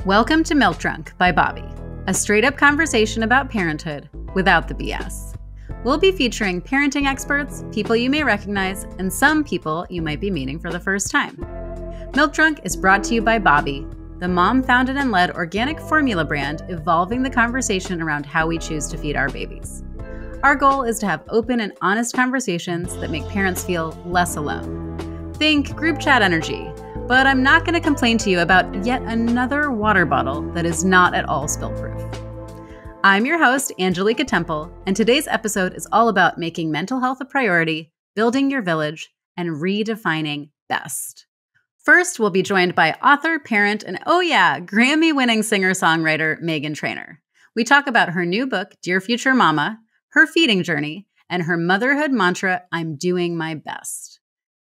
Welcome to Milk Drunk by Bobby, a straight-up conversation about parenthood without the BS. We'll be featuring parenting experts, people you may recognize, and some people you might be meeting for the first time. Milk Drunk is brought to you by Bobby, the mom-founded and led organic formula brand evolving the conversation around how we choose to feed our babies. Our goal is to have open and honest conversations that make parents feel less alone. Think group chat energy. But I'm not going to complain to you about yet another water bottle that is not at all spill-proof. I'm your host, Angelica Temple, and today's episode is all about making mental health a priority, building your village, and redefining best. First, we'll be joined by author, parent, and Grammy-winning singer-songwriter Meghan Trainor. We talk about her new book, Dear Future Mama, her feeding journey, and her motherhood mantra, I'm doing my best.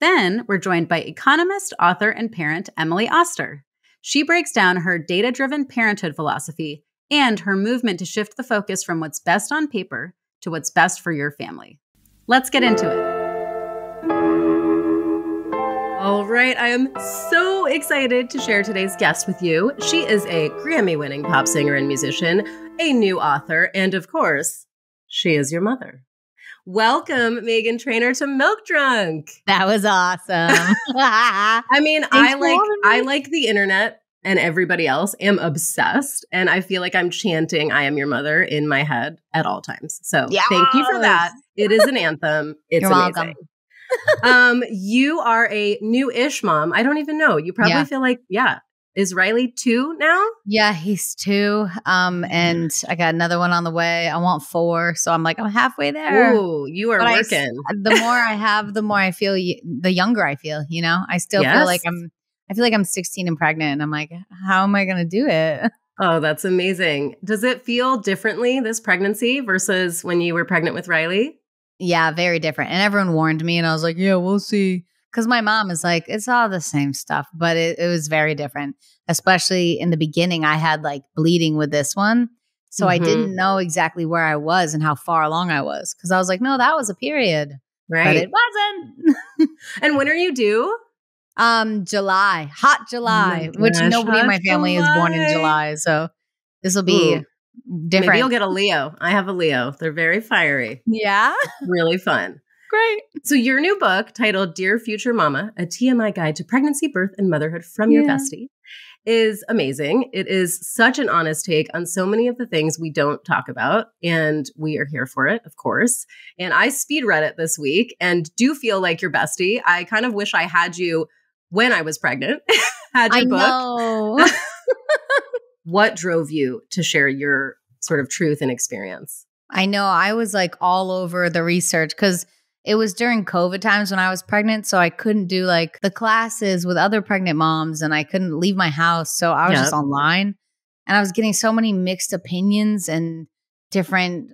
Then we're joined by economist, author, and parent Emily Oster. She breaks down her data-driven parenthood philosophy and her movement to shift the focus from what's best on paper to what's best for your family. Let's get into it. All right, I am so excited to share today's guest with you. She is a Grammy-winning pop singer and musician, a new author, and of course, she is your mother. Welcome, Meghan Trainor, to Milk Drunk. That was awesome. I mean, I like the internet and everybody else am obsessed. And I feel like I'm chanting I am your mother in my head at all times. So Thank you for that. It is an anthem. It's You're amazing. Welcome. You are a new-ish mom. I don't even know. You probably feel like, is Riley 2 now? Yeah, he's 2. And I got another one on the way. I want 4. So I'm halfway there. Ooh, you are working. The more I have, the more I feel, the younger I feel, you know? I still feel like I'm 16 and pregnant. And I'm like, how am I going to do it? Oh, that's amazing. Does it feel differently, this pregnancy, versus when you were pregnant with Riley? Yeah, very different. And everyone warned me and I was like, yeah, we'll see. Because my mom is like, it's all the same stuff, but it was very different. Especially in the beginning, I had bleeding with this one. So I didn't know exactly where I was and how far along I was. Because I was like, no, that was a period. Right. But it wasn't. And when are you due? July. Hot July. Oh, which nobody in my family is born in July. So this will be different. Maybe you'll get a Leo. I have a Leo. They're very fiery. Yeah. Really fun. Great. So your new book, titled Dear Future Mama, a TMI guide to pregnancy, birth, and motherhood from your bestie, is amazing. It is such an honest take on so many of the things we don't talk about, and we are here for it, of course. And I speed read it this week and do feel like your bestie. I kind of wish I had you when I was pregnant, had your book. Know. What drove you to share your sort of truth and experience? I know. I was all over the research because it was during COVID times when I was pregnant. So I couldn't do the classes with other pregnant moms and I couldn't leave my house. So I was just online and I was getting so many mixed opinions and different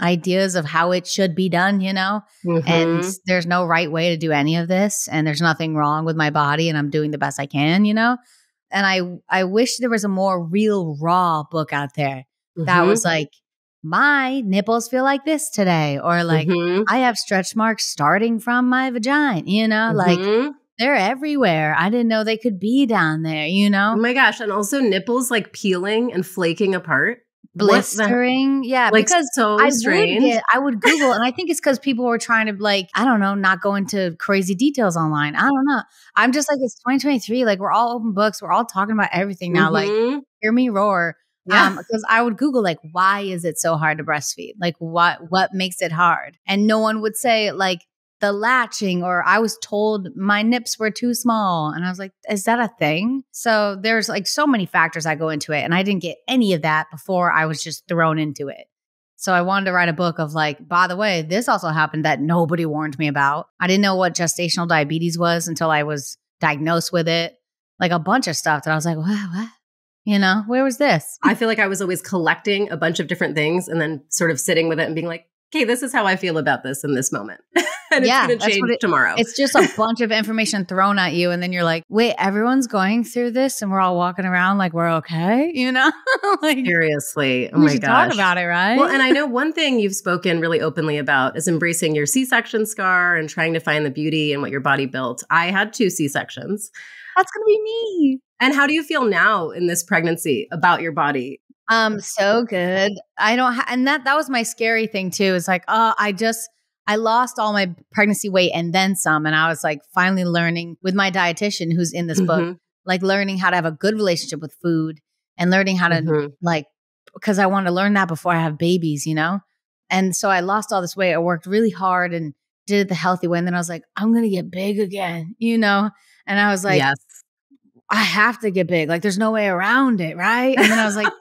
ideas of how it should be done, you know? And there's no right way to do any of this. And there's nothing wrong with my body and I'm doing the best I can, you know? And I wish there was a more real, raw book out there that was my nipples feel like this today. Or I have stretch marks starting from my vagina, you know? They're everywhere. I didn't know they could be down there, you know? Oh my gosh. And also nipples peeling and flaking apart. Blistering. Yeah. Because so strange. I would Google, and I think it's because people were trying to I don't know, not go into crazy details online. I don't know. I'm just it's 2023. We're all open books. We're all talking about everything now. Hear me roar. Yeah. Because I would Google why is it so hard to breastfeed? What makes it hard? And no one would say the latching, or I was told my nips were too small. And I was like, is that a thing? So there's so many factors that go into it. And I didn't get any of that before I was just thrown into it. So I wanted to write a book of by the way, this also happened that nobody warned me about. I didn't know what gestational diabetes was until I was diagnosed with it. A bunch of stuff that I was like, what? You know, where was this? I feel like I was always collecting a bunch of different things and then sort of sitting with it and being like, okay, this is how I feel about this in this moment. And it's going to change tomorrow. It's just a bunch of information thrown at you. And then you're like, wait, everyone's going through this and we're all walking around like we're okay. You know, like seriously. Oh we my should gosh. talk about it, right? Well, and I know one thing you've spoken really openly about is embracing your C-section scar and trying to find the beauty in what your body built. I had 2 C-sections. That's going to be me. And how do you feel now in this pregnancy about your body? So good. I don't, and that was my scary thing too. It's like, I lost all my pregnancy weight and then some. And I was like finally learning with my dietitian who's in this book, like learning how to have a good relationship with food and learning how to like, because I wanted to learn that before I have babies, you know? And so I lost all this weight. I worked really hard and did it the healthy way. And then I was like, I'm going to get big again, you know? And I was like, yes. I have to get big. Like, there's no way around it, right? And then I was like,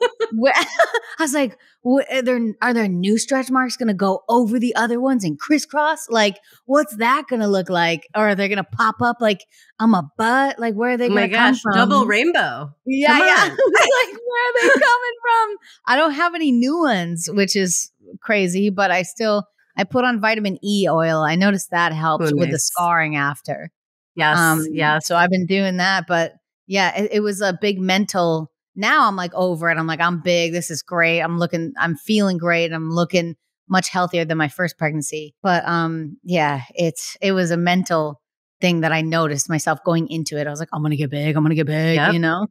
are there new stretch marks going to go over the other ones and crisscross? Like, what's that going to look like? Or are they going to pop up like I'm a butt? Like, where are they going to come from? Double rainbow. Yeah. Like, where are they coming from? I don't have any new ones, which is crazy, but I put on vitamin E oil. I noticed that helps with the scarring after. Yes. So I've been doing that, but yeah, it was a big mental. Now I'm like over it. I'm like, I'm big. This is great. I'm feeling great. I'm looking much healthier than my first pregnancy. But it was a mental thing that I noticed myself going into it. I was like, I'm going to get big. You know?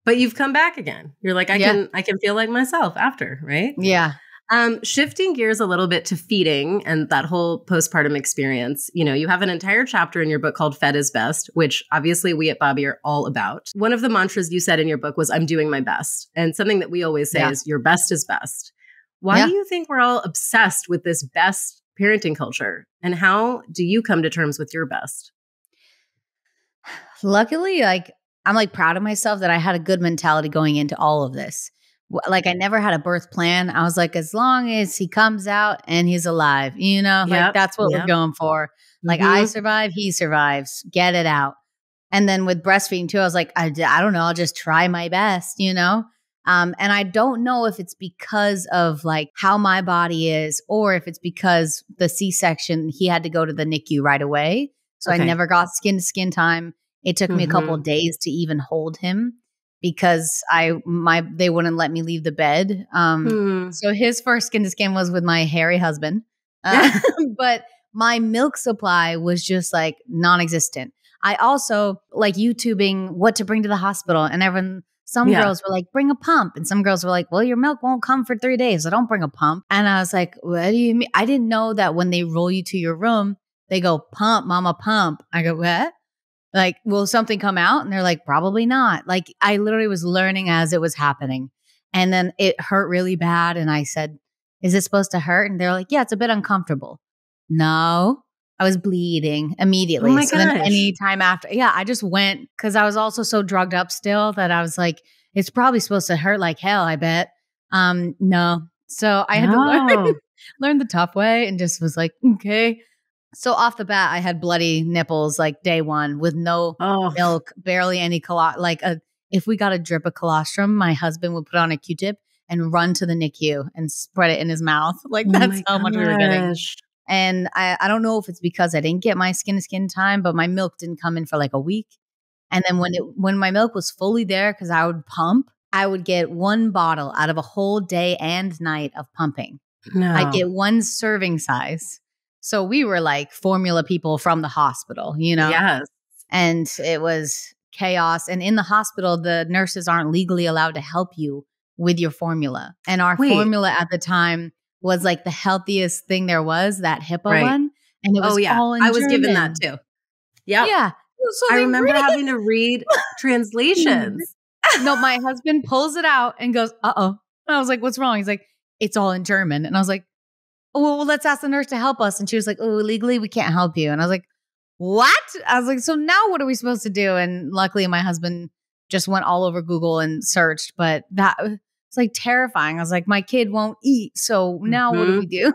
But you've come back again. You're like, I can feel like myself after, right? Yeah. Shifting gears a little bit to feeding and that whole postpartum experience, you know, you have an entire chapter in your book called Fed is Best, which obviously we at Bobby are all about. One of the mantras you said in your book was, I'm doing my best. And something that we always say is your best is best. Why do you think we're all obsessed with this best parenting culture? And how do you come to terms with your best? Luckily, I'm proud of myself that I had a good mentality going into all of this. Like I never had a birth plan. I was like, as long as he comes out and he's alive, you know, like that's what we're going for. Like I survive, he survives, get it out. And then with breastfeeding too, I was like, I don't know, I'll just try my best, you know? And I don't know if it's because of like how my body is or if it's because the C-section, he had to go to the NICU right away. So I never got skin to skin time. It took me a couple of days to even hold him, because they wouldn't let me leave the bed. So his first skin to skin was with my hairy husband. But my milk supply was just like non-existent. I also like YouTubing what to bring to the hospital, and some girls were like, bring a pump. And some girls were like, well, your milk won't come for 3 days, so don't bring a pump. And I was like, what do you mean? I didn't know that when they roll you to your room, they go, pump, mama, pump. I go, what? Like, will something come out? And they're like, probably not. Like, I literally was learning as it was happening. And then it hurt really bad. And I said, is it supposed to hurt? And they're like, yeah, it's a bit uncomfortable. No, I was bleeding immediately. Oh my so gosh. then any time after, I just went, because I was also so drugged up still that I was like, it's probably supposed to hurt like hell, I bet. No. So I had to learn the tough way and just was like, okay. So off the bat, I had bloody nipples like day one with no milk, barely any if we got a drip of colostrum, my husband would put on a Q-tip and run to the NICU and spread it in his mouth. Like that's how much we were getting. And I don't know if it's because I didn't get my skin to skin time, but my milk didn't come in for like a week. And then when my milk was fully there, because I would pump, I would get 1 bottle out of a whole day and night of pumping. No. I'd get 1 serving size. So we were like formula people from the hospital, you know? Yes. And it was chaos. And in the hospital, the nurses aren't legally allowed to help you with your formula. And our formula at the time was like the healthiest thing there was, that HIPAA one. And it was all in German. I was given that too. Yep. Yeah. So I remember having to read translations. No, my husband pulls it out and goes, uh-oh. And I was like, what's wrong? He's like, it's all in German. And I was like, well, let's ask the nurse to help us. And she was like, oh, legally, we can't help you. And I was like, what? I was like, so now what are we supposed to do? And luckily, my husband just went all over Google and searched. But that was like terrifying. I was like, my kid won't eat. So now what do we do?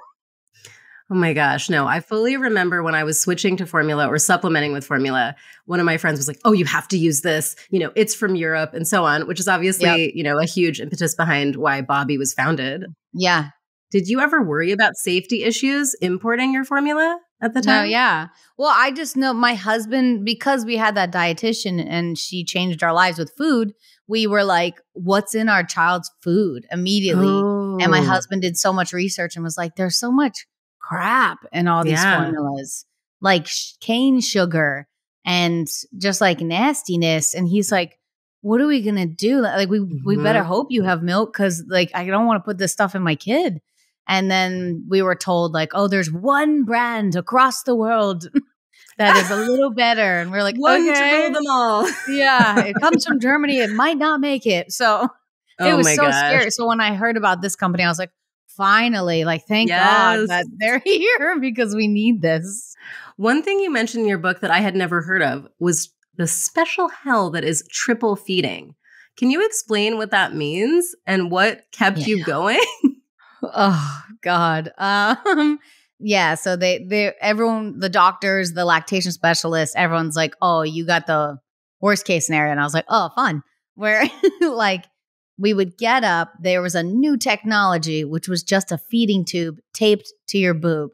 Oh my gosh. No, I fully remember when I was switching to formula or supplementing with formula, one of my friends was like, oh, you have to use this. You know, it's from Europe and so on, which is obviously, you know, a huge impetus behind why Bobby was founded. Yeah. Did you ever worry about safety issues importing your formula at the No, time? yeah. Well, I just know my husband, because we had that dietitian and she changed our lives with food, we were like, what's in our child's food immediately? And my Oh, husband did so much research and was like, there's so much crap in all these yeah. formulas, like cane sugar and just like nastiness. And he's like, what are we going to do? Like, we better hope you have milk because like, I don't want to put this stuff in my kid. And then we were told like, oh, there's one brand across the world that is a little better. And we're like, One to okay. rule them all. Yeah, it comes from Germany. It might not make it. So it was so scary. So when I heard about this company, I was like, finally, like, thank God that they're here because we need this. One thing you mentioned in your book that I had never heard of was the special hell that is triple feeding. Can you explain what that means and what kept you going? Oh God. Yeah. So everyone, the doctors, the lactation specialists, everyone's like, oh, you got the worst case scenario. And I was like, oh, fun. Where like we would get up, there was a new technology, which was just a feeding tube taped to your boob.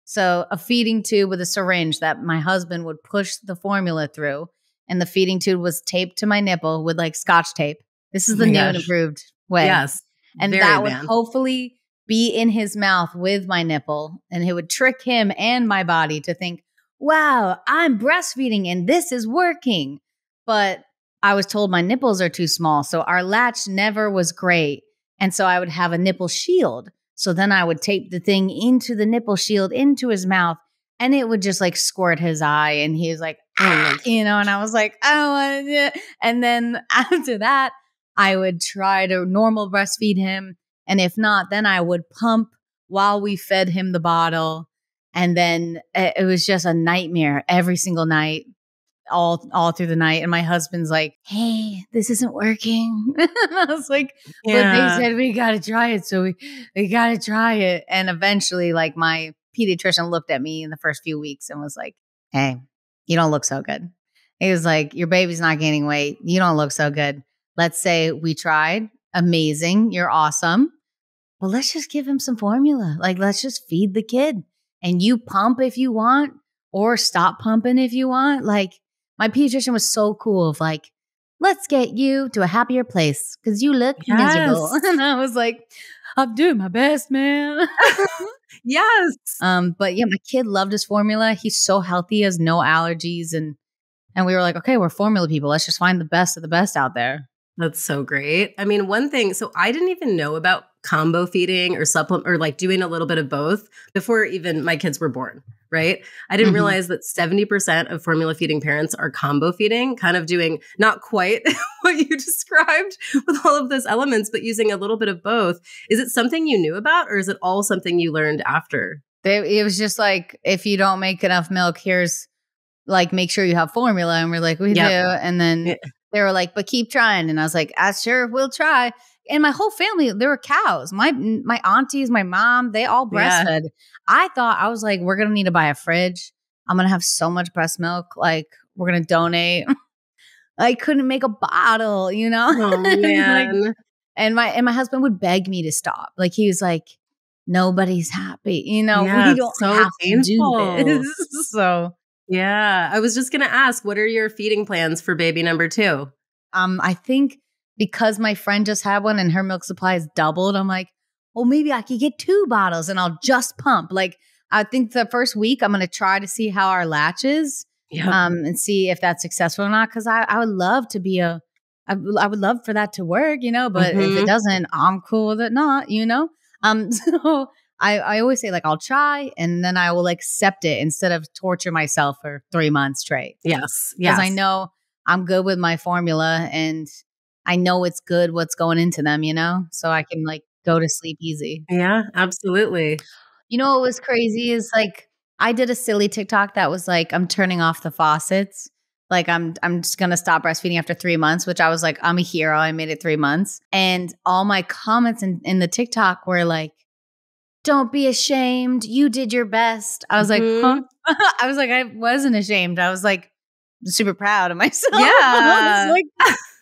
So a feeding tube with a syringe that my husband would push the formula through. And the feeding tube was taped to my nipple with like Scotch tape. This is the new and improved way. Yes. And that would hopefully be in his mouth with my nipple. And it would trick him and my body to think, wow, I'm breastfeeding and this is working. But I was told my nipples are too small. So our latch never was great. And so I would have a nipple shield. So then I would tape the thing into the nipple shield into his mouth and it would just like squirt his eye. And he was like, and I was like, I don't want to do it. And then after that, I would try to normal breastfeed him. And if not, then I would pump while we fed him the bottle. And then it was just a nightmare every single night, all through the night. And my husband's like, hey, this isn't working. And I was like, but they said we got to try it. So we got to try it. And eventually, like my pediatrician looked at me in the first few weeks and was like, hey, you don't look so good. He was like, your baby's not gaining weight. You don't look so good. Let's say we tried. Amazing. You're awesome. Well, let's just give him some formula. Like, let's just feed the kid and you pump if you want or stop pumping if you want. Like, my pediatrician was so cool of like, let's get you to a happier place because you look miserable. And I was like, I'm doing my best, man. Yes. But yeah, my kid loved his formula. He's so healthy, he has no allergies. And we were like, okay, we're formula people. Let's just find the best of the best out there. That's so great. I mean, one thing, so I didn't even know about combo feeding or supplement or like doing a little bit of both before even my kids were born, right? I didn't realize that 70% of formula feeding parents are combo feeding, kind of doing not quite what you described with all of those elements, but using a little bit of both. Is it something you knew about or is it all something you learned after? It was just like, if you don't make enough milk, here's like, make sure you have formula. And we're like, we do. And then they were like, but keep trying. And I was like, sure, we'll try. And my whole family, there were cows. My aunties, my mom, they all breastfed. I was like, we're going to need to buy a fridge. I'm going to have so much breast milk. Like, we're going to donate. I couldn't make a bottle, Oh, man. like, and my husband would beg me to stop. Like, he was like, nobody's happy. We don't have to do this. So yeah, I was just going to ask, what are your feeding plans for baby number 2? I think because my friend just had one and her milk supply is doubled, I'm like, well, maybe I could get 2 bottles and I'll just pump. Like, I think the first week I'm going to try to see how our latch is and see if that's successful or not. Because I would love to be I would love for that to work, but if it doesn't, I'm cool with it not, So I always say like, I'll try and then I will accept it instead of torture myself for 3 months straight. Yes. Because I know I'm good with my formula and I know it's good what's going into them, so I can like go to sleep easy. Yeah, absolutely. What was crazy is like, I did a silly TikTok that was like, I'm turning off the faucets. Like I'm just going to stop breastfeeding after 3 months, which I was like, I'm a hero. I made it 3 months. And all my comments in the TikTok were like, don't be ashamed. You did your best. I was like, huh? I was like, I wasn't ashamed. I was like super proud of myself. Yeah.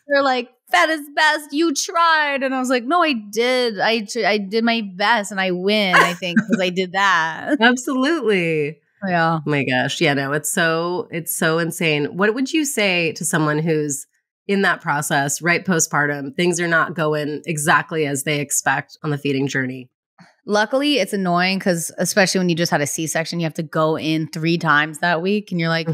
They're like, fat is best. You tried. And I was like, no, I did. I did my best and I win, I think, because I did that. Absolutely. Yeah. Oh my gosh. Yeah, no, it's so insane. What would you say to someone who's in that process, right postpartum, things are not going exactly as they expect on the feeding journey? Luckily, it's annoying because especially when you just had a C-section, you have to go in 3 times that week. And you're like,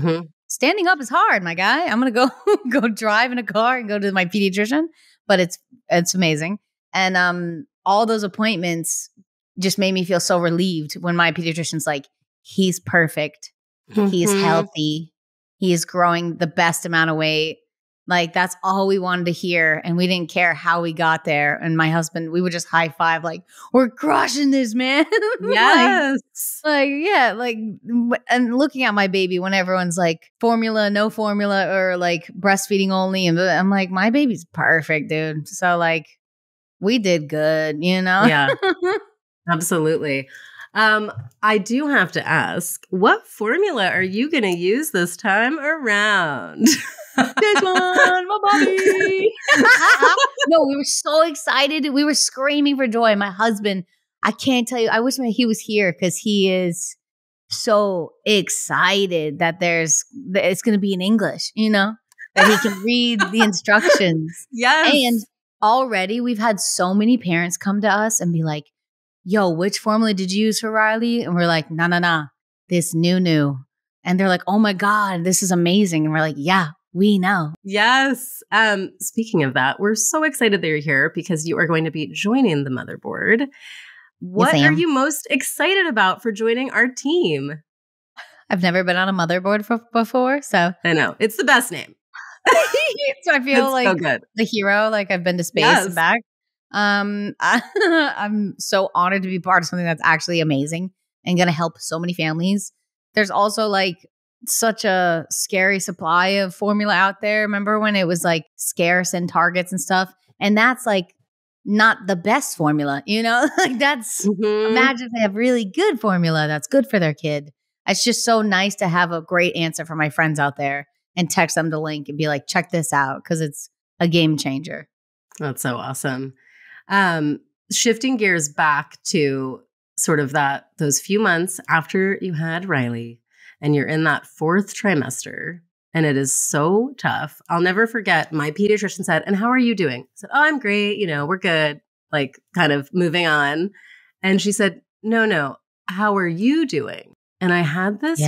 standing up is hard, my guy. I'm going to go drive in a car and go to my pediatrician. But it's amazing. And all those appointments just made me feel so relieved when my pediatrician's like, he's perfect. He's healthy. He is growing the best amount of weight. Like, that's all we wanted to hear. And we didn't care how we got there. And my husband, we would just high five, like, we're crushing this, man. Yes. And looking at my baby when everyone's like, formula, no formula, or like breastfeeding only. And I'm like, my baby's perfect, dude. So like, we did good, you know? Yeah, absolutely. I do have to ask, what formula are you going to use this time around? This one, my body. No, we were so excited. We were screaming for joy. My husband, I can't tell you, I wish he was here because he is so excited that it's going to be in English, you know, that he can read the instructions. Yes. And already we've had so many parents come to us and be like, yo, which formula did you use for Riley? And we're like, nah, this new. And they're like, oh my God, this is amazing. And we're like, yeah, we know. Yes. Speaking of that, we're so excited that you're here because you are going to be joining the motherboard. What are you most excited about for joining our team? I've never been on a motherboard before, so. I know. It's the best name. So I feel like so good. The hero, like I've been to space and back. I'm so honored to be part of something that's actually amazing and going to help so many families. There's also like such a scary supply of formula out there. Remember when it was like scarce in Targets and stuff? And that's like not the best formula, you know? Like that's, imagine if they have really good formula that's good for their kid. It's just so nice to have a great answer for my friends out there and text them the link and be like, check this out because it's a game changer. That's so awesome. Shifting gears back to sort of those few months after you had Riley and you're in that 4th trimester and it is so tough. I'll never forget my pediatrician said, and how are you doing? I said, oh, I'm great. You know, we're good. Like kind of moving on. And she said, no, how are you doing? And I had this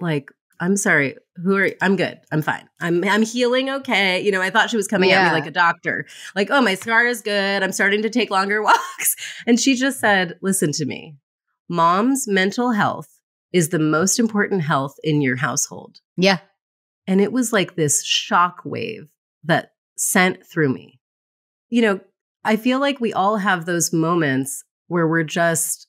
like, I'm sorry, I'm good. I'm fine. I'm healing okay. You know, I thought she was coming at me like a doctor. Like, oh, my scar is good. I'm starting to take longer walks. And she just said, listen to me. Mom's mental health is the most important health in your household. Yeah. And it was like this shock wave that sent through me. You know, I feel like we all have those moments where we're just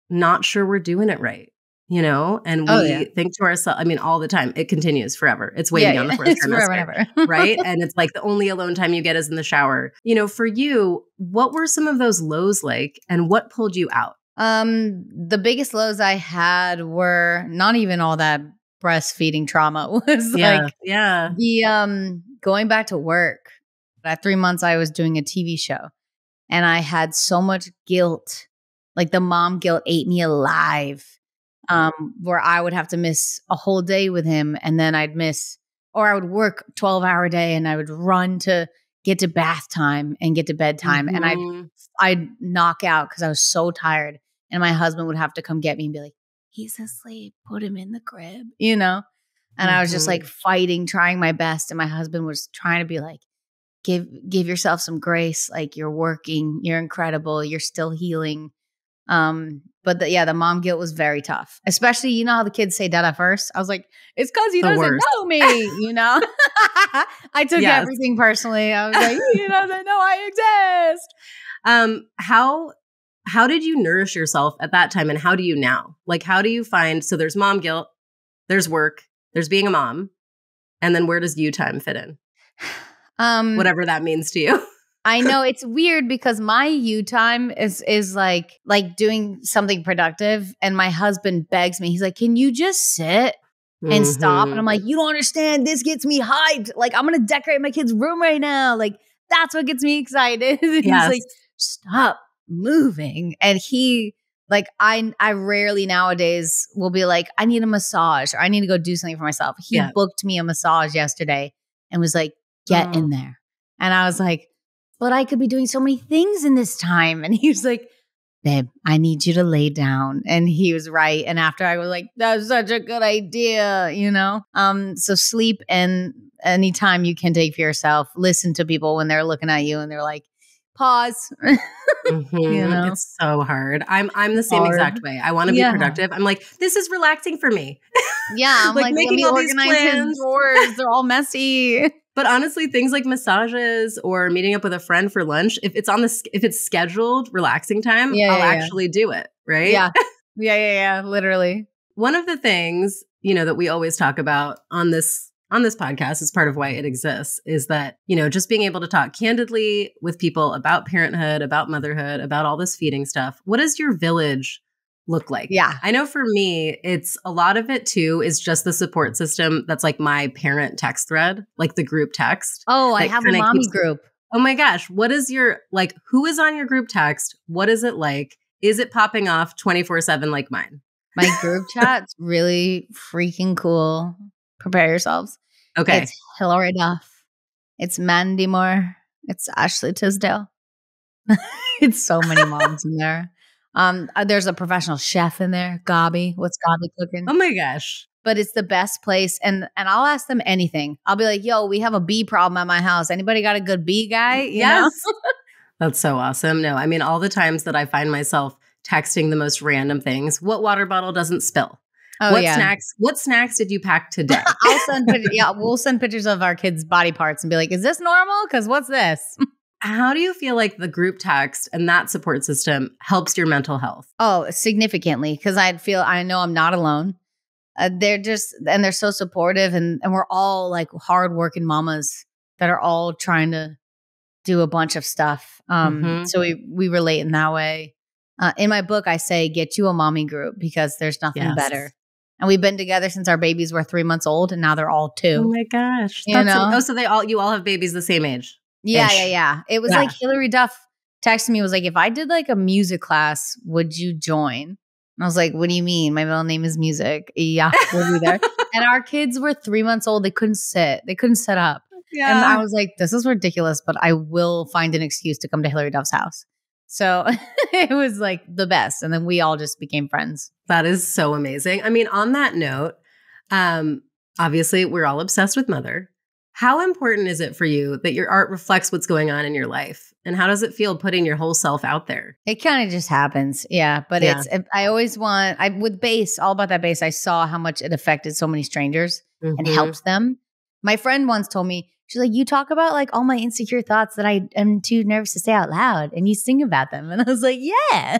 not sure we're doing it right. You know, and we think to ourselves, I mean, all the time, it continues forever. It's waiting on the 4th trimester, right? And it's like the only alone time you get is in the shower. You know, for you, what were some of those lows like and what pulled you out? The biggest lows I had were not even all that breastfeeding trauma. Was the going back to work. At 3 months, I was doing a TV show and I had so much guilt. Like the mom guilt ate me alive. Where I would have to miss a whole day with him and then I would work 12-hour day and I would run to get to bath time and get to bedtime. And I'd knock out because I was so tired. And my husband would have to come get me and be like, he's asleep, put him in the crib, you know? And I was just like fighting, trying my best. And my husband was trying to be like, give yourself some grace. Like you're working, you're incredible, you're still healing. But the mom guilt was very tough, especially, you know how the kids say that at first. I was like, it's because he doesn't know me, you know? I took everything personally. I was like, he doesn't know I exist. How did you nourish yourself at that time? And how do you now? Like, how do you find, so there's mom guilt, there's work, there's being a mom. And then where does you time fit in? Whatever that means to you. I know it's weird because my you time is like doing something productive. And my husband begs me. He's like, can you just sit and stop? And I'm like, you don't understand. This gets me hyped. Like, I'm going to decorate my kid's room right now. Like, that's what gets me excited. He's Yes. like, stop moving. And he, like, I rarely nowadays will be like, I need a massage or I need to go do something for myself. He booked me a massage yesterday and was like, get in there. And I was like, but I could be doing so many things in this time. And he was like, babe, I need you to lay down. And he was right. And after I was like, that's such a good idea, you know? So sleep and anytime you can take for yourself, listen to people when they're looking at you and they're like, pause. You know? It's so hard. I'm the same exact way. I want to be productive. I'm like, this is relaxing for me. Yeah. I'm like making all these plans. His drawers. They're all messy. But honestly, things like massages or meeting up with a friend for lunch, if it's scheduled relaxing time, I'll actually do it. Right. Yeah. Yeah. Literally. One of the things, that we always talk about on this podcast as part of why it exists is that, just being able to talk candidly with people about parenthood, about motherhood, about all this feeding stuff. What does your village look like? Yeah. I know for me, it's a lot of it too is just the support system that's like my parent text thread, like the group text. Oh, I have a mommy group. Oh my gosh. What is who is on your group text? What is it like? Is it popping off 24/7 like mine? My group chat's really freaking cool. Prepare yourselves. Okay. It's Hilary Duff. It's Mandy Moore. It's Ashley Tisdale. It's so many moms in there. There's a professional chef in there. Gabi. What's Gabi cooking? Oh my gosh. But it's the best place. And I'll ask them anything. I'll be like, yo, we have a bee problem at my house. Anybody got a good bee guy? Yes. That's so awesome. No, I mean, all the times that I find myself texting the most random things. What water bottle doesn't spill? Oh, What snacks did you pack today? I'll send pictures. Yeah, we'll send pictures of our kids' body parts and be like, is this normal? Because what's this? How do you feel like the group text and that support system helps your mental health? Oh, significantly. Because I know I'm not alone. They're so supportive and we're all like hardworking mamas that are all trying to do a bunch of stuff. So we relate in that way. In my book, I say, get you a mommy group because there's nothing better. And we've been together since our babies were 3 months old and now they're all 2. Oh my gosh. So you all have babies the same age. Yeah. It was like Hilary Duff texted me, was like, if I did like a music class, would you join? And I was like, what do you mean? My middle name is music. Yeah, we'll be there. And our kids were 3 months old. They couldn't sit. They couldn't sit up. Yeah. And I was like, this is ridiculous, but I will find an excuse to come to Hilary Duff's house. So it was like the best. And then we all just became friends. That is so amazing. I mean, on that note, obviously we're all obsessed with mother. How important is it for you that your art reflects what's going on in your life? And how does it feel putting your whole self out there? It kind of just happens. Yeah. But I always with bass, all about that bass, I saw how much it affected so many strangers and helped them. My friend once told me, she's like, you talk about like all my insecure thoughts that I am too nervous to say out loud and you sing about them. And I was like, yeah,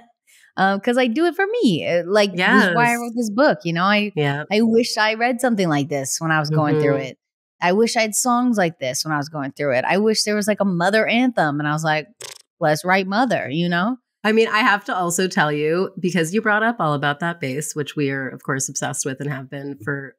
because I do it for me. This is why I wrote this book. I wish I read something like this when I was going through it. I wish I had songs like this when I was going through it. I wish there was like a mother anthem. And I was like, let's write mother, I mean, I have to also tell you, because you brought up all about that bass, which we are, of course, obsessed with and have been for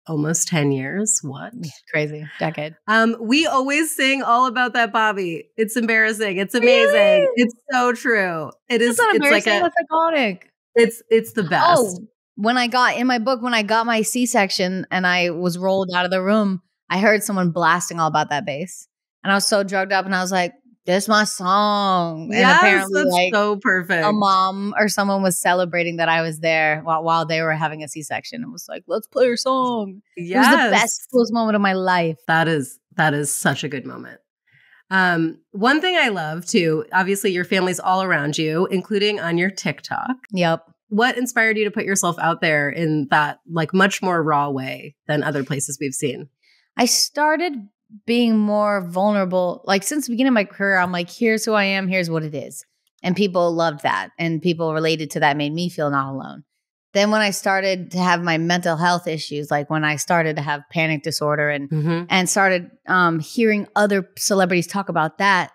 almost 10 years. What? Crazy. Decade. We always sing all about that Bobby. It's embarrassing. It's amazing. Really? It's so true. It is. It's not embarrassing. That's iconic. It's the best. Oh, when I got my C-section and I was rolled out of the room, I heard someone blasting all about that bass. And I was so drugged up and I was like, this is my song. And apparently that's so perfect. A mom or someone was celebrating that I was there while they were having a C-section. It was like, let's play your song. Yes. It was the best, coolest moment of my life. That is such a good moment. One thing I love too, obviously your family's all around you, including on your TikTok. Yep. What inspired you to put yourself out there in that like much more raw way than other places we've seen? I started being more vulnerable. Like since the beginning of my career, I'm like, here's who I am. Here's what it is. And people loved that. And people related to that, made me feel not alone. Then when I started to have my mental health issues, like when I started to have panic disorder and started hearing other celebrities talk about that,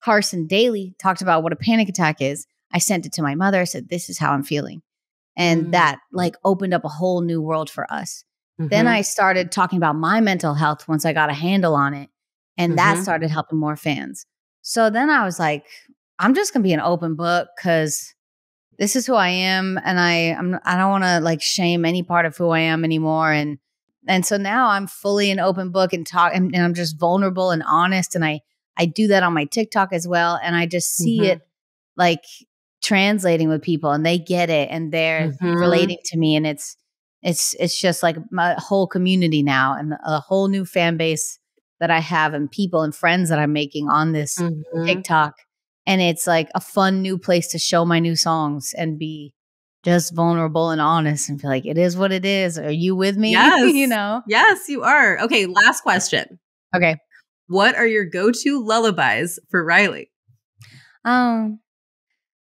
Carson Daly talked about what a panic attack is. I sent it to my mother. I said, this is how I'm feeling. And that like opened up a whole new world for us. Then I started talking about my mental health once I got a handle on it. And that started helping more fans. So then I was like, I'm just going to be an open book because this is who I am. And I don't want to like shame any part of who I am anymore. And so now I'm fully an open book and talk, and I'm just vulnerable and honest. And I do that on my TikTok as well. And I just see it like translating with people, and they get it, and they're relating to me. And it's just like my whole community now, and a whole new fan base that I have, and people and friends that I'm making on this TikTok. And it's like a fun new place to show my new songs and be just vulnerable and honest and feel like it is what it is. Are you with me? Yes. You know? Yes, you are. Okay, last question. Okay. What are your go-to lullabies for Riley?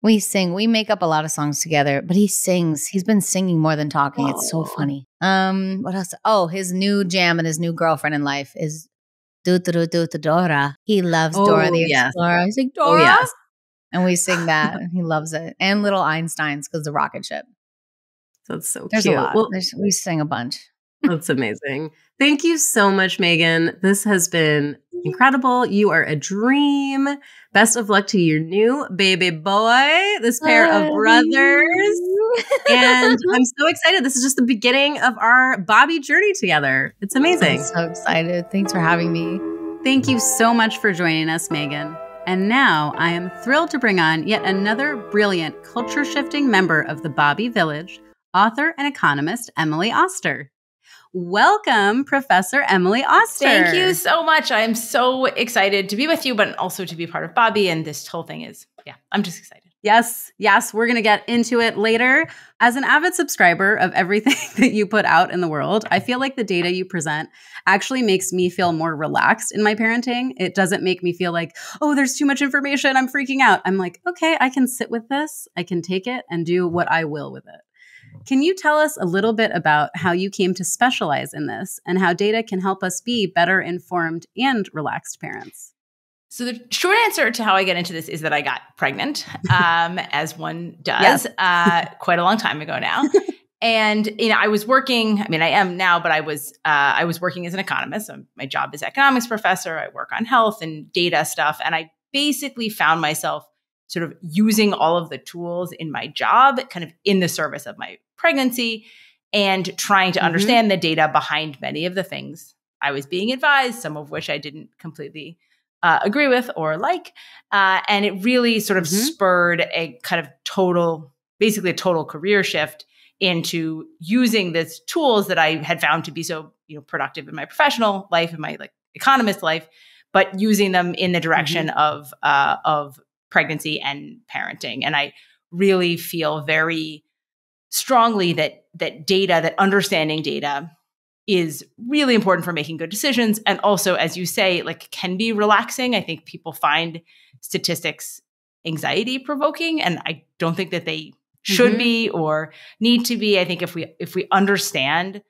We sing. We make up a lot of songs together, but he sings. He's been singing more than talking. It's so funny. What else? Oh, his new jam and his new girlfriend in life is Dora. He loves Dora the Explorer. He's like, Dora. Oh, yes. And we sing that, and he loves it. And Little Einsteins, because the rocket ship. That's so There's cute. A lot. Well, we sing a bunch. That's amazing. Thank you so much, Meghan. This has been incredible. You are a dream. Best of luck to your new baby boy, this pair of brothers. And I'm so excited. This is just the beginning of our Bobby journey together. It's amazing. I'm so excited. Thanks for having me. Thank you so much for joining us, Meghan. And now I am thrilled to bring on yet another brilliant culture-shifting member of the Bobby Village, author and economist Emily Oster. Welcome, Professor Emily Oster. Thank you so much. I'm so excited to be with you, but also to be part of Bobby. And this whole thing is, I'm just excited. Yes, we're going to get into it later. As an avid subscriber of everything that you put out in the world, I feel like the data you present actually makes me feel more relaxed in my parenting. It doesn't make me feel like, oh, there's too much information, I'm freaking out. I'm like, okay, I can sit with this, I can take it and do what I will with it. Can you tell us a little bit about how you came to specialize in this and how data can help us be better informed and relaxed parents? So the short answer to how I get into this is that I got pregnant, as one does, quite a long time ago now. And I was working. I mean, I am now, but I was working as an economist. So my job is economics professor. I work on health and data stuff, and I basically found myself sort of using all of the tools in my job, kind of in the service of my pregnancy, and trying to understand the data behind many of the things I was being advised, some of which I didn't completely agree with or like. And it really sort of spurred a kind of basically a total career shift into using these tools that I had found to be so, productive in my professional life, in my economist life, but using them in the direction of pregnancy and parenting. And I really feel very strongly that data, that understanding data is really important for making good decisions. And also, as you say, can be relaxing. I think people find statistics anxiety provoking, and I don't think that they should be or need to be. I think if we understand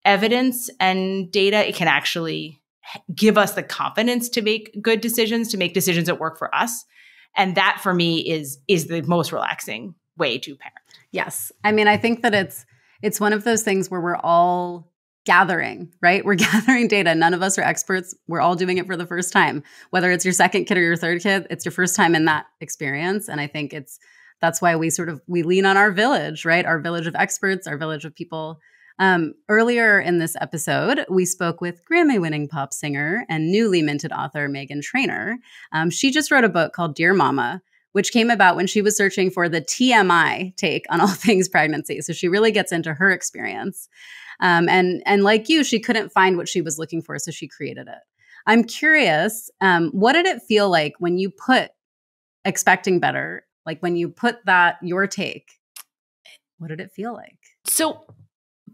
evidence and data, it can actually give us the confidence to make good decisions, to make decisions that work for us. And that for me is the most relaxing way to parent. Yes. I mean, I think that it's one of those things where we're all gathering, right? We're gathering data. None of us are experts. We're all doing it for the first time. Whether it's your second kid or your third kid, it's your first time in that experience. And I think that's why we lean on our village, right? Our village of experts, our village of people. Earlier in this episode, we spoke with Grammy-winning pop singer and newly minted author Meghan Trainor. She just wrote a book called Dear Mama, which came about when she was searching for the TMI take on all things pregnancy. So she really gets into her experience. And like you, she couldn't find what she was looking for, so she created it. I'm curious, what did it feel like when you put Expecting Better, when you put that, your take, what did it feel like? So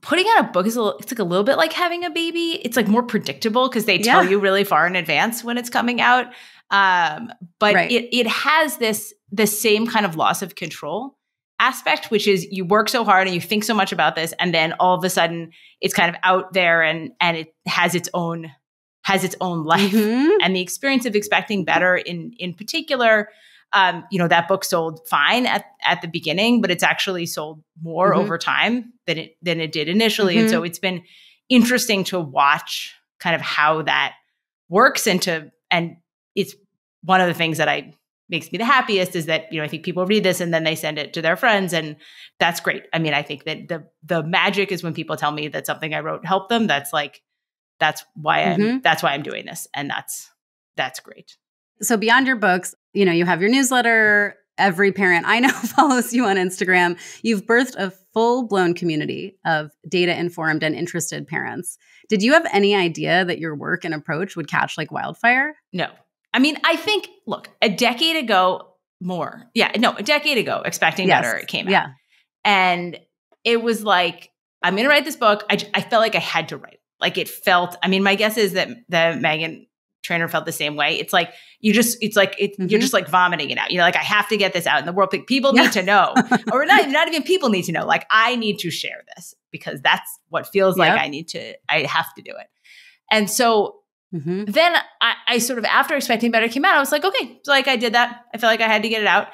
putting out a book it's a little bit like having a baby. It's more predictable because they tell you really far in advance when it's coming out. But it has the same kind of loss of control aspect, which is you work so hard and you think so much about this, and then all of a sudden it's kind of out there and it has its own life. And the experience of Expecting Better in particular, that book sold fine at the beginning, but it's actually sold more over time than it did initially. And so it's been interesting to watch kind of how that works and it's one of the things that makes me the happiest is that, I think people read this and then they send it to their friends, and that's great. I mean, I think that the magic is when people tell me that something I wrote helped them. That's why I'm doing this. And that's great. So beyond your books, you have your newsletter. Every parent I know follows you on Instagram. You've birthed a full-blown community of data-informed and interested parents. Did you have any idea that your work and approach would catch like wildfire? No. I mean, I think, look, a decade ago, Expecting Better came out. Yeah. And it was like, I'm going to write this book. I felt like I had to write it. Like it felt, I mean, my guess is that Meghan Trainor felt the same way. It's like, you're just like vomiting it out. Like, I have to get this out in the world. People need to know, or not even people need to know. Like, I need to share this because that's what feels like I have to do it. And so then I sort of, after Expecting Better came out, I was like, okay, so like I did that. I felt like I had to get it out.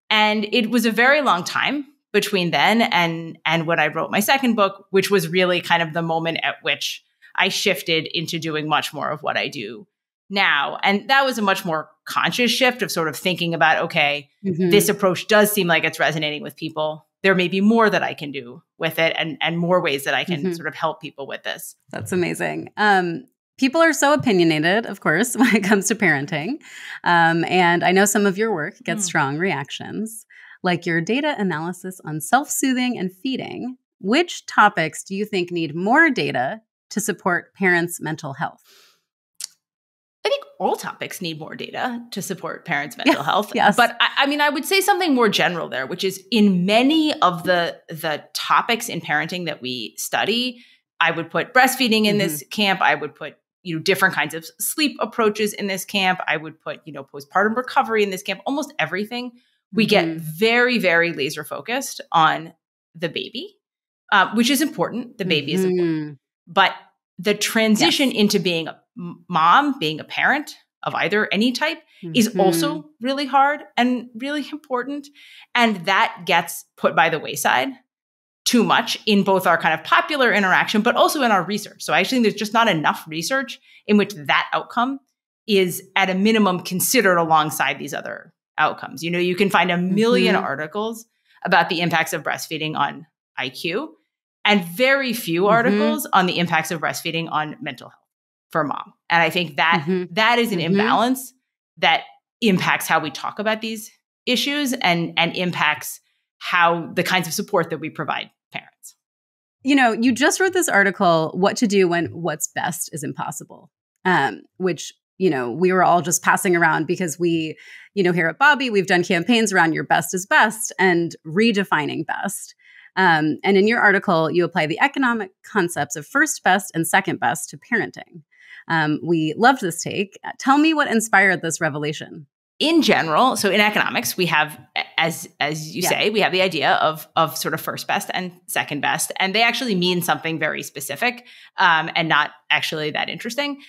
And it was a very long time between then and when I wrote my second book, which was really kind of the moment at which I shifted into doing much more of what I do now. And that was a much more conscious shift of sort of thinking about, okay, this approach does seem like it's resonating with people. There may be more that I can do with it and more ways that I can sort of help people with this. That's amazing. People are so opinionated, of course, when it comes to parenting. And I know some of your work gets strong reactions, like your data analysis on self-soothing and feeding. Which topics do you think need more data to support parents' mental health? I think all topics need more data to support parents' mental health. Yes. But I mean, I would say something more general there, which is in many of the topics in parenting that we study, I would put breastfeeding in this camp. I would put different kinds of sleep approaches in this camp. I would put, postpartum recovery in this camp. Almost everything. We get very, very laser focused on the baby, which is important. The baby is important. But the transition into being a mom, being a parent of any type is also really hard and really important. And that gets put by the wayside too much in both our kind of popular interaction, but also in our research. So actually, there's just not enough research in which that outcome is at a minimum considered alongside these other outcomes. You can find a million articles about the impacts of breastfeeding on IQ and very few articles on the impacts of breastfeeding on mental health for mom. And I think that that is an imbalance that impacts how we talk about these issues and impacts how the kinds of support that we provide parents. You just wrote this article, What to Do When What's Best is Impossible, which, we were all just passing around because we, here at Bobby, we've done campaigns around your best is best and redefining best. And in your article, you apply the economic concepts of first best and second best to parenting. We loved this take. Tell me what inspired this revelation. In general, so in economics, we have, as you say, we have the idea of sort of first best and second best, and they actually mean something very specific and not actually that interesting,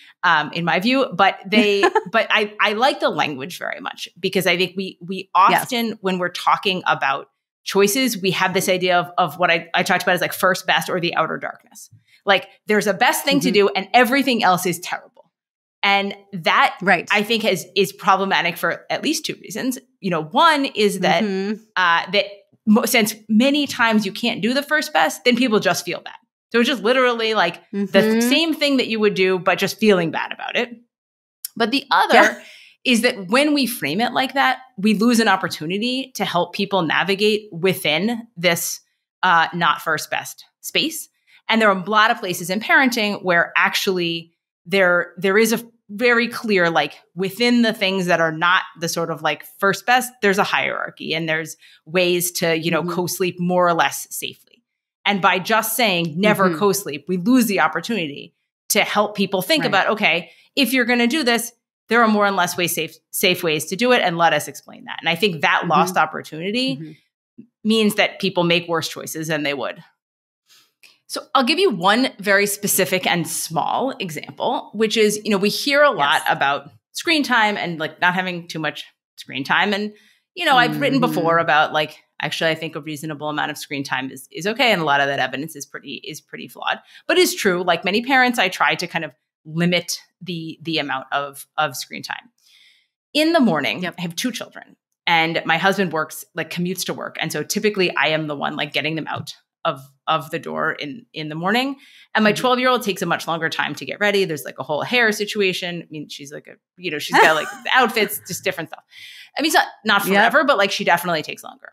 in my view. But I like the language very much because I think we often, when we're talking about choices, we have this idea of what I talked about as like first best or the outer darkness. Like there's a best thing to do and everything else is terrible. And that I think is problematic for at least two reasons. One is that since many times you can't do the first best, then people just feel bad. So it's just literally like the same thing that you would do, but just feeling bad about it. But the other is that when we frame it like that, we lose an opportunity to help people navigate within this not first best space. And there are a lot of places in parenting where actually there is a very clear, like within the things that are not the sort of like first best, there's a hierarchy and there's ways to, co-sleep more or less safely. And by just saying never co-sleep, we lose the opportunity to help people think about, okay, if you're going to do this, there are more and less safe ways to do it. And let us explain that. And I think that lost opportunity means that people make worse choices than they would. So I'll give you one very specific and small example, which is, we hear a lot about screen time and like not having too much screen time. And, I've written before about like, actually, I think a reasonable amount of screen time is okay. And a lot of that evidence is pretty flawed, but it's true. Like many parents, I try to kind of limit the amount of screen time. In the morning, I have 2 children, and my husband commutes to work. And so typically I am the one getting them out of the door in the morning. And my 12-year-old takes a much longer time to get ready. There's a whole hair situation. I mean, she's she's got the outfits, just different stuff. I mean, it's not forever, but she definitely takes longer.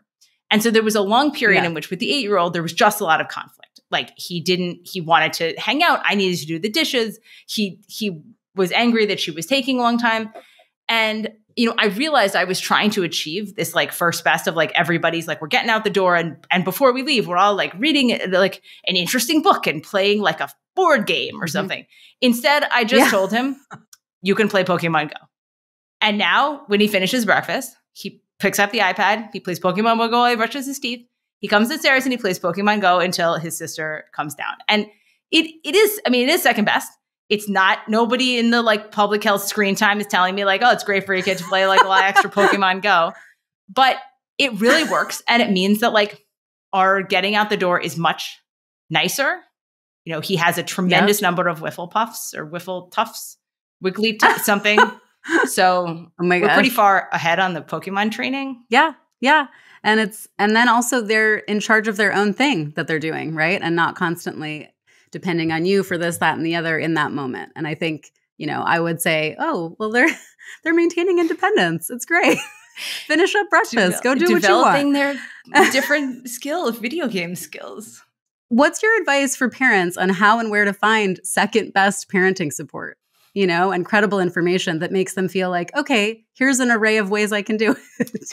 And so there was a long period in which with the 8-year-old, there was just a lot of conflict. He wanted to hang out. I needed to do the dishes. He was angry that she was taking a long time. And I realized I was trying to achieve this first best of everybody's we're getting out the door, and before we leave, we're all reading an interesting book and playing a board game or something. Instead, I just told him, you can play Pokemon Go. And now when he finishes breakfast, he picks up the iPad, he plays Pokemon Go while he brushes his teeth. He comes upstairs and he plays Pokemon Go until his sister comes down. And it is second best. It's not, nobody in the public health screen time is telling me oh, it's great for your kid to play a lot extra Pokemon Go. But it really works. And it means that our getting out the door is much nicer. He has a tremendous number of wiffle puffs or wiffle tufts, wiggly something. So we're pretty far ahead on the Pokemon training. Yeah. Yeah. And then also they're in charge of their own thing that they're doing, right? And not constantly depending on you for this, that, and the other in that moment. And I think, I would say, oh, well, they're maintaining independence. It's great. Finish up breakfast. Go do what you want. Developing their different skills, video game skills. What's your advice for parents on how and where to find second best parenting support, and credible information that makes them feel okay, here's an array of ways I can do it?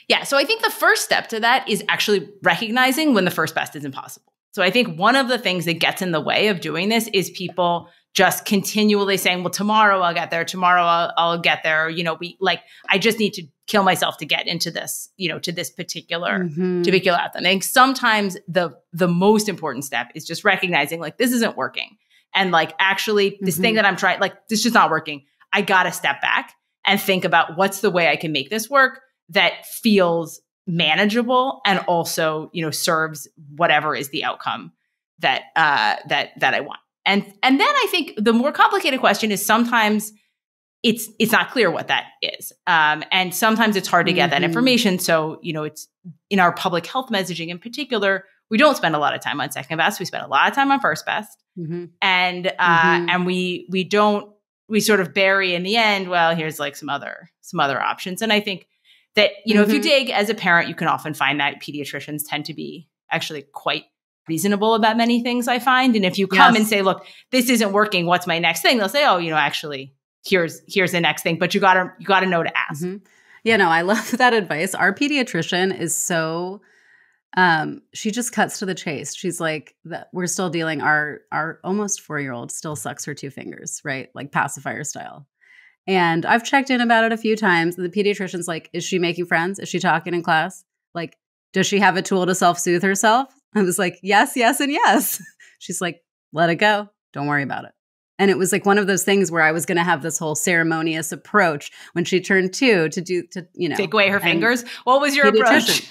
Yeah. So I think the first step to that is actually recognizing when the first best is impossible. So I think one of the things that gets in the way of doing this is people just continually saying, well, tomorrow I'll get there. Tomorrow I'll get there. I just need to kill myself to get into this, to this particular outcome. I think sometimes the most important step is just recognizing this isn't working. And actually this thing that I'm trying, this is just not working. I got to step back and think about what's the way I can make this work that feels manageable and also, serves whatever is the outcome that I want. And then I think the more complicated question is sometimes it's not clear what that is. And sometimes it's hard to get that information. So, it's in our public health messaging in particular, we don't spend a lot of time on second best. We spend a lot of time on first best. And we sort of bury in the end, well, here's some other options. And I think that, if you dig as a parent, you can often find that pediatricians tend to be actually quite reasonable about many things, I find. And if you come and say, look, this isn't working, what's my next thing? They'll say, oh, actually, here's the next thing. But you gotta know to ask. Yeah, no, I love that advice. Our pediatrician is so, she just cuts to the chase. She's we're still dealing, our almost 4-year-old still sucks her 2 fingers, right? Pacifier style. And I've checked in about it a few times. The pediatrician's is she making friends? Is she talking in class? Does she have a tool to self-soothe herself? I was yes, yes, and yes. She's let it go. Don't worry about it. And it was one of those things where I was going to have this whole ceremonious approach when she turned 2 to take away her fingers. What was your approach?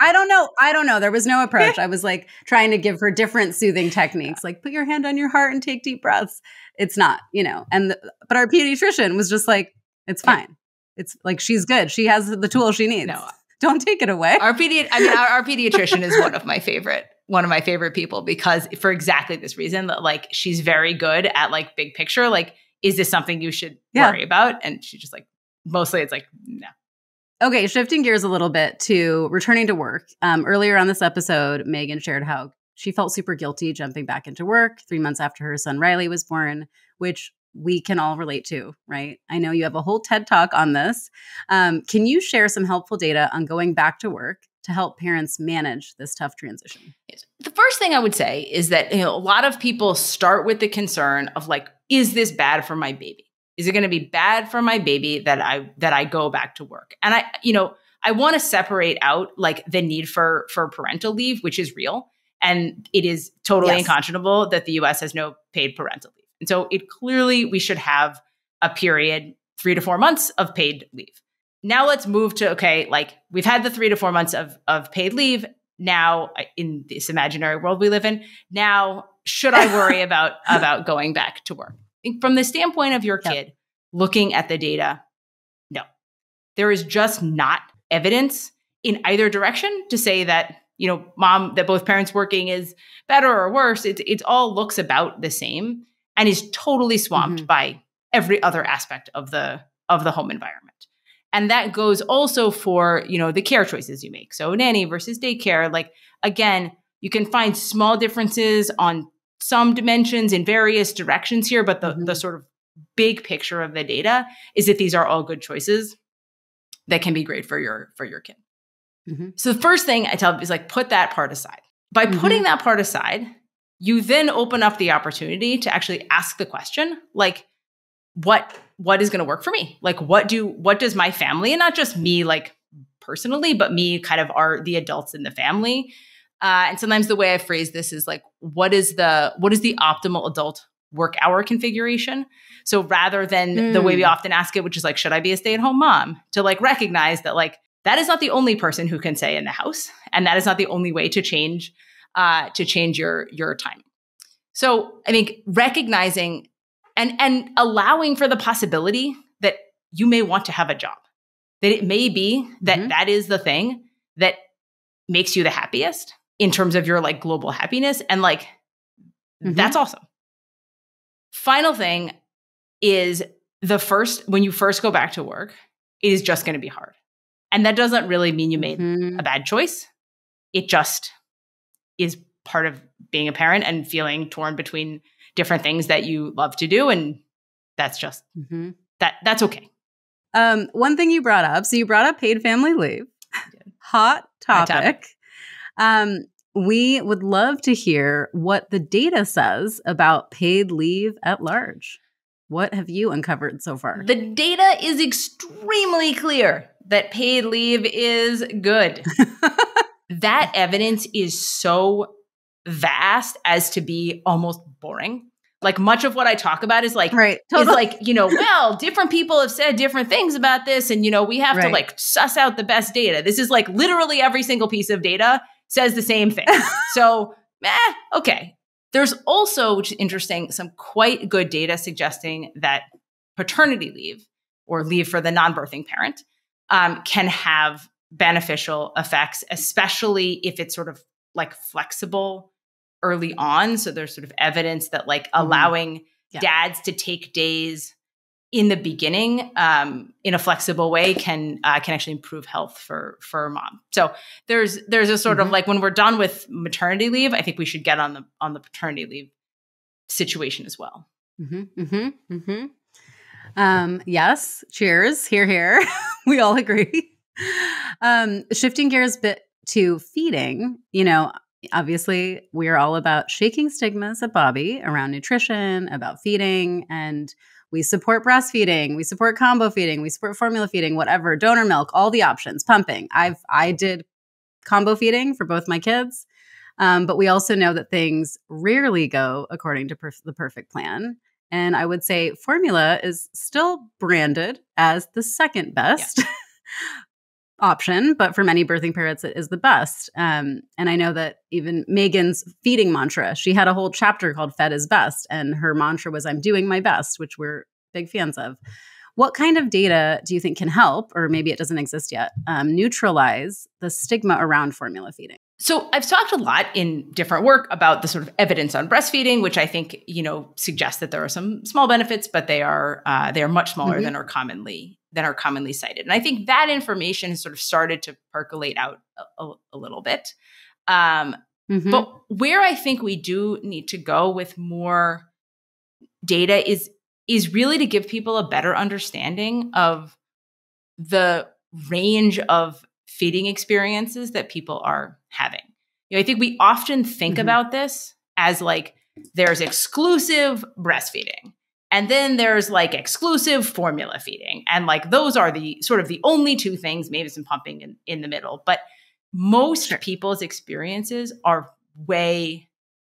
I don't know. There was no approach. I was trying to give her different soothing techniques, put your hand on your heart and take deep breaths. It's not, but our pediatrician was just it's fine. It's she's good. She has the tool she needs. No, don't take it away. Our pediatrician is one of my favorite people because for exactly this reason that she's very good at big picture. Is this something you should worry about? And she just mostly it's no. Okay. Shifting gears a little bit to returning to work. Earlier on this episode, Meghan shared how she felt super guilty jumping back into work 3 months after her son Riley was born, which we can all relate to, right? I know you have a whole TED Talk on this. Can you share some helpful data on going back to work to help parents manage this tough transition? The first thing I would say is that a lot of people start with the concern of is this bad for my baby? Is it going to be bad for my baby that I go back to work? And I want to separate out the need for parental leave, which is real. And it is totally unconscionable that the US has no paid parental leave. And so we should have a period 3 to 4 months of paid leave. Now let's move to, we've had the 3 to 4 months of paid leave. Now in this imaginary world we live in, now should I worry about going back to work? from the standpoint of your kid, looking at the data, no, there is just not evidence in either direction to say that, that both parents working is better or worse. It all looks about the same and is totally swamped by every other aspect of the home environment. And that goes also for, the care choices you make. So nanny versus daycare, like, again, you can find small differences on some dimensions in various directions here, but the sort of big picture of the data is that these are all good choices that can be great for your kid. So the first thing I tell them is like, put that part aside. By putting that part aside, you then open up the opportunity to actually ask the question, like, what is going to work for me? Like, what does my family, and not just me, like personally, but me kind of are the adults in the family. And sometimes the way I phrase this is like, what is the optimal adult work hour configuration? So rather than the way we often ask it, which is like, should I be a stay-at-home mom? To like recognize that like, that is not the only person who can stay in the house. And that is not the only way to change your time. So I think recognizing and allowing for the possibility that you may want to have a job, that it may be that that is the thing that makes you the happiest in terms of your like global happiness. And like, that's awesome. Final thing is when you first go back to work, it is just going to be hard. And that doesn't really mean you made a bad choice. It just is part of being a parent and feeling torn between different things that you love to do. And that's just, that's okay. One thing you brought up, so you brought up paid family leave. Hot topic. We would love to hear what the data says about paid leave at large. What have you uncovered so far? The data is extremely clear that paid leave is good. That evidence is so vast as to be almost boring. Like much of what I talk about is like, well, different people have said different things about this. And, we have to like suss out the best data. This is like literally every single piece of data says the same thing. So, okay. There's also, which is interesting, some quite good data suggesting that paternity leave or leave for the non-birthing parent can have beneficial effects, especially if it's sort of like flexible early on. So there's sort of evidence that like allowing dads to take days in the beginning in a flexible way can actually improve health for mom. So there's a sort of like when we're done with maternity leave, I think we should get on the paternity leave situation as well. Yes. Cheers. Hear. We all agree. Shifting gears a bit to feeding, obviously we're all about shaking stigmas at Bobby around nutrition, about feeding, and we support breastfeeding, we support combo feeding, we support formula feeding, whatever, donor milk, all the options, pumping. I did combo feeding for both my kids, but we also know that things rarely go according to the perfect plan. And I would say formula is still branded as the second best option, but for many birthing parents, it is the best. And I know that even Meghan's feeding mantra, she had a whole chapter called Fed is Best. And her mantra was, I'm doing my best, which we're big fans of. What kind of data do you think can help, or maybe it doesn't exist yet, neutralize the stigma around formula feeding? So I've talked a lot in different work about the sort of evidence on breastfeeding, which I think, suggests that there are some small benefits, but they are much smaller than are commonly cited. And I think that information has sort of started to percolate out a little bit. But where I think we do need to go with more data is really to give people a better understanding of the range of feeding experiences that people are having. I think we often think about this as like there's exclusive breastfeeding and then there's like exclusive formula feeding. And like those are the sort of the only two things, maybe some pumping in the middle. But most people's experiences are way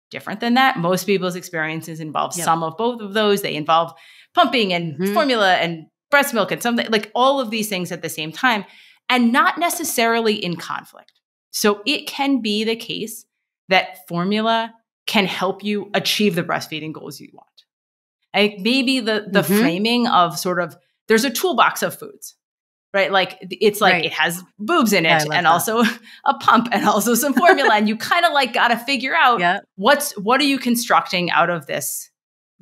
different than that. Most people's experiences involve some of both of those. They involve pumping and formula and breast milk and something like all of these things at the same time, and not necessarily in conflict. So it can be the case that formula can help you achieve the breastfeeding goals you want. I think maybe the framing of sort of, there's a toolbox of foods, right? Like it's like it has boobs in it and also a pump and also some formula. And you kind of like got to figure out what are you constructing out of this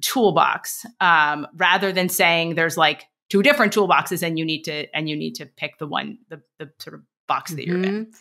toolbox, rather than saying there's like 2 different toolboxes and you need to pick the one, the sort of box that you're in.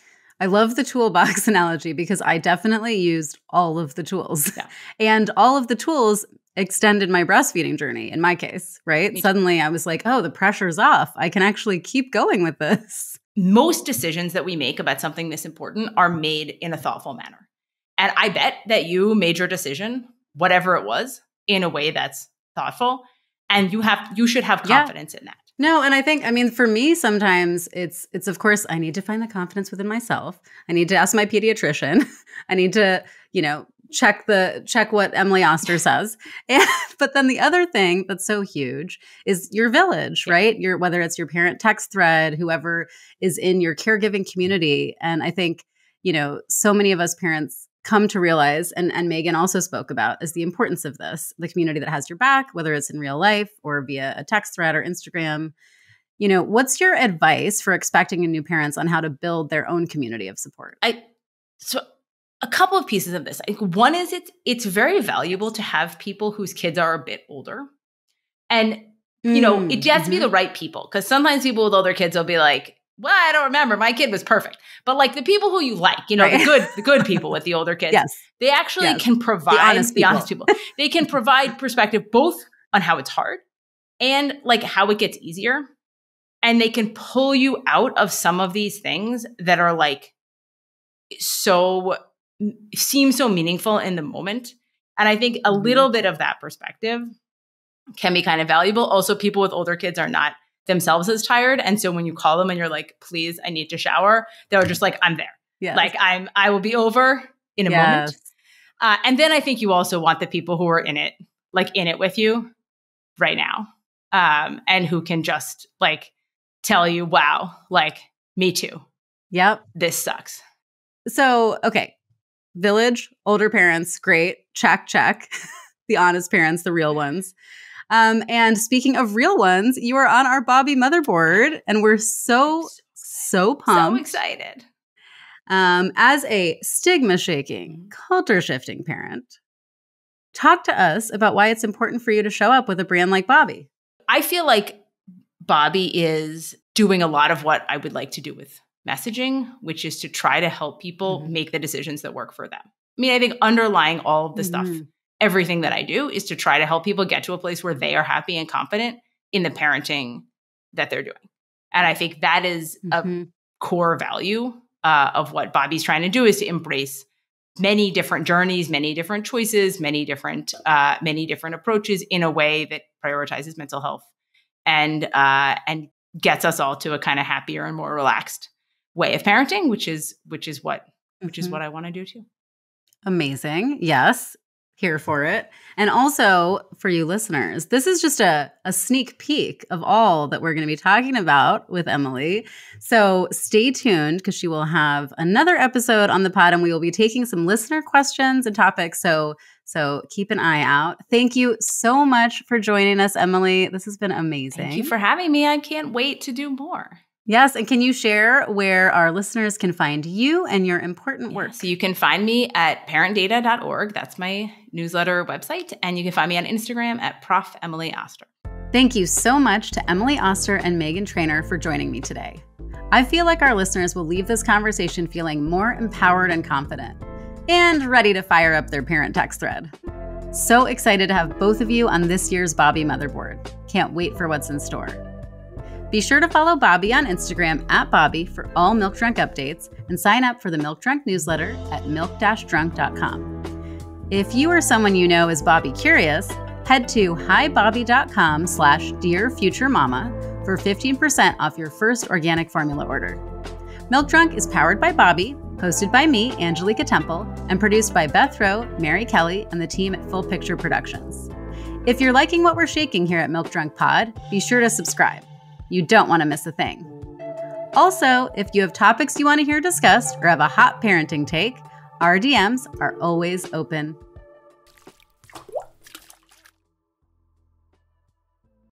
I love the toolbox analogy because I definitely used all of the tools and all of the tools extended my breastfeeding journey in my case, right? Suddenly I was like, oh, the pressure's off. I can actually keep going with this. Most decisions that we make about something this important are made in a thoughtful manner. And I bet that you made your decision, whatever it was, in a way that's thoughtful. And you should have confidence in that. No, and I think, I mean, for me, sometimes it's of course, I need to find the confidence within myself. I need to ask my pediatrician. I need to, check what Emily Oster says. But then the other thing that's so huge is your village, right? Whether it's your parent text thread, whoever is in your caregiving community. And I think, so many of us parents come to realize, and Meghan also spoke about, is the importance of this, the community that has your back, whether it's in real life or via a text thread or Instagram. What's your advice for expecting new parents on how to build their own community of support? So a couple of pieces of this. I think one is it's very valuable to have people whose kids are a bit older. And, it has to be the right people, because sometimes people with older kids will be like, well, I don't remember. My kid was perfect. But like the people who you like, the good people with the older kids, they actually can provide the honest people. They can provide perspective both on how it's hard and like how it gets easier. And they can pull you out of some of these things that are like seem so meaningful in the moment. And I think a little bit of that perspective can be kind of valuable. Also, people with older kids are not themselves as tired. And so when you call them and you're like, please, I need to shower, they're just like, I'm there. Yes. Like I will be over in a moment. And then I think you also want the people who are in it with you right now. And who can just like tell you, wow, like me too. Yep. This sucks. So, okay. Village, older parents, great. Check. The honest parents, the real ones. And speaking of real ones, you are on our Bobby motherboard, and we're so pumped. So excited. As a stigma-shaking, culture-shifting parent, talk to us about why it's important for you to show up with a brand like Bobby. I feel like Bobby is doing a lot of what I would like to do with messaging, which is to try to help people make the decisions that work for them. I mean, I think underlying all of the stuff, everything that I do is to try to help people get to a place where they are happy and confident in the parenting that they're doing. And I think that is a core value of what Bobby's trying to do, is to embrace many different journeys, many different choices, many different approaches in a way that prioritizes mental health and gets us all to a kind of happier and more relaxed way of parenting, which is what I want to do too. Amazing. Yes. Here for it. And also for you listeners, this is just a sneak peek of all that we're going to be talking about with Emily. So stay tuned, because she will have another episode on the pod, and we will be taking some listener questions and topics. So keep an eye out. Thank you so much for joining us, Emily. This has been amazing. Thank you for having me. I can't wait to do more. Yes. And can you share where our listeners can find you and your important work? So you can find me at parentdata.org. That's my newsletter website. And you can find me on Instagram at Prof. Emily Oster. Thank you so much to Emily Oster and Meghan Trainor for joining me today. I feel like our listeners will leave this conversation feeling more empowered and confident, and ready to fire up their parent text thread. So excited to have both of you on this year's Bobby motherboard. Can't wait for what's in store. Be sure to follow Bobby on Instagram at Bobby for all Milk Drunk updates, and sign up for the Milk Drunk newsletter at milk-drunk.com. If you or someone you know is Bobby curious, head to hibobby.com/dearfuturemama for 15% off your first organic formula order. Milk Drunk is powered by Bobby, hosted by me, Angelica Temple, and produced by Beth Rowe, Mary Kelly, and the team at Full Picture Productions. If you're liking what we're shaking here at Milk Drunk Pod, be sure to subscribe. You don't want to miss a thing. Also, if you have topics you want to hear discussed or have a hot parenting take, our DMs are always open.